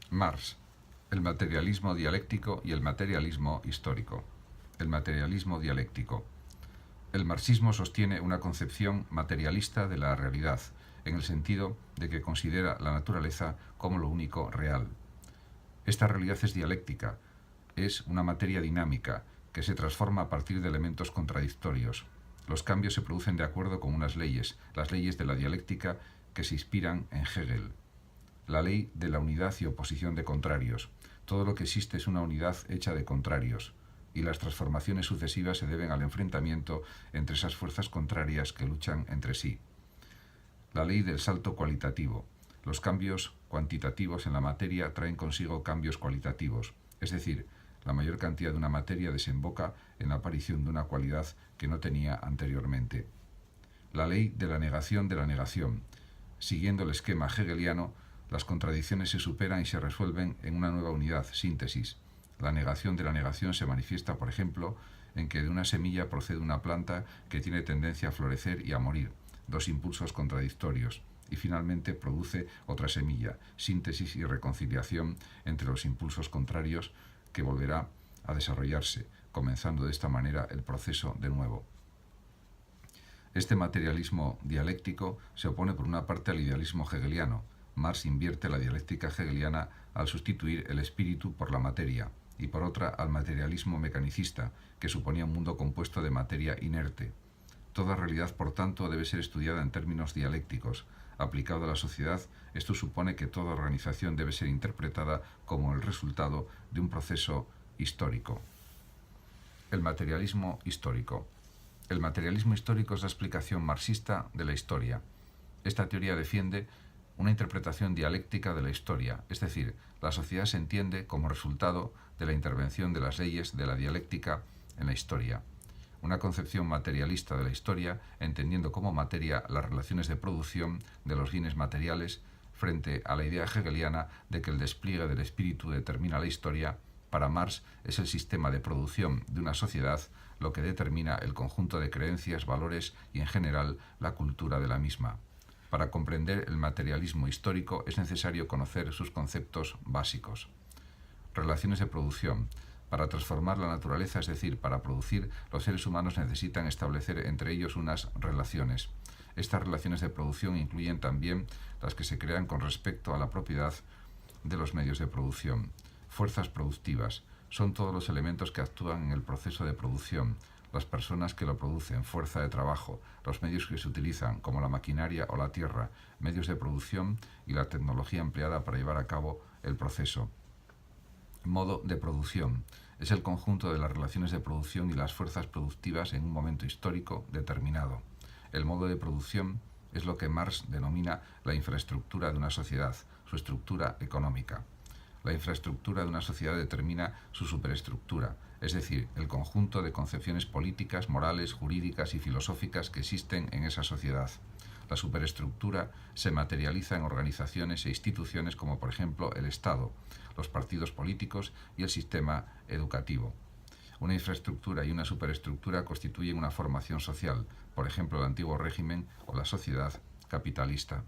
Marx, el materialismo dialéctico y el materialismo histórico. El materialismo dialéctico. El marxismo sostiene una concepción materialista de la realidad, en el sentido de que considera la naturaleza como lo único real. Esta realidad es dialéctica, es una materia dinámica que se transforma a partir de elementos contradictorios. Los cambios se producen de acuerdo con unas leyes, las leyes de la dialéctica que se inspiran en Hegel. La ley de la unidad y oposición de contrarios. Todo lo que existe es una unidad hecha de contrarios, y las transformaciones sucesivas se deben al enfrentamiento entre esas fuerzas contrarias que luchan entre sí. La ley del salto cualitativo. Los cambios cuantitativos en la materia traen consigo cambios cualitativos, es decir, la mayor cantidad de una materia desemboca en la aparición de una cualidad que no tenía anteriormente. La ley de la negación de la negación. Siguiendo el esquema hegeliano, las contradicciones se superan y se resuelven en una nueva unidad, síntesis. La negación de la negación se manifiesta, por ejemplo, en que de una semilla procede una planta que tiene tendencia a florecer y a morir, dos impulsos contradictorios, y finalmente produce otra semilla, síntesis y reconciliación entre los impulsos contrarios que volverá a desarrollarse, comenzando de esta manera el proceso de nuevo. Este materialismo dialéctico se opone por una parte al idealismo hegeliano. Marx invierte la dialéctica hegeliana al sustituir el espíritu por la materia, y por otra al materialismo mecanicista, que suponía un mundo compuesto de materia inerte. Toda realidad, por tanto, debe ser estudiada en términos dialécticos. Aplicado a la sociedad, esto supone que toda organización debe ser interpretada como el resultado de un proceso histórico. El materialismo histórico. El materialismo histórico es la explicación marxista de la historia. Esta teoría defiende una interpretación dialéctica de la historia, es decir, la sociedad se entiende como resultado de la intervención de las leyes de la dialéctica en la historia. Una concepción materialista de la historia, entendiendo como materia las relaciones de producción de los bienes materiales, frente a la idea hegeliana de que el despliegue del espíritu determina la historia. Para Marx es el sistema de producción de una sociedad lo que determina el conjunto de creencias, valores y, en general, la cultura de la misma. Para comprender el materialismo histórico es necesario conocer sus conceptos básicos. Relaciones de producción. Para transformar la naturaleza, es decir, para producir, los seres humanos necesitan establecer entre ellos unas relaciones. Estas relaciones de producción incluyen también las que se crean con respecto a la propiedad de los medios de producción. Fuerzas productivas. Son todos los elementos que actúan en el proceso de producción, las personas que lo producen, fuerza de trabajo, los medios que se utilizan, como la maquinaria o la tierra, medios de producción y la tecnología empleada para llevar a cabo el proceso. Modo de producción. Es el conjunto de las relaciones de producción y las fuerzas productivas en un momento histórico determinado. El modo de producción es lo que Marx denomina la infraestructura de una sociedad, su estructura económica. La infraestructura de una sociedad determina su superestructura, es decir, el conjunto de concepciones políticas, morales, jurídicas y filosóficas que existen en esa sociedad. La superestructura se materializa en organizaciones e instituciones como, por ejemplo, el Estado, los partidos políticos y el sistema educativo. Una infraestructura y una superestructura constituyen una formación social, por ejemplo, el antiguo régimen o la sociedad capitalista.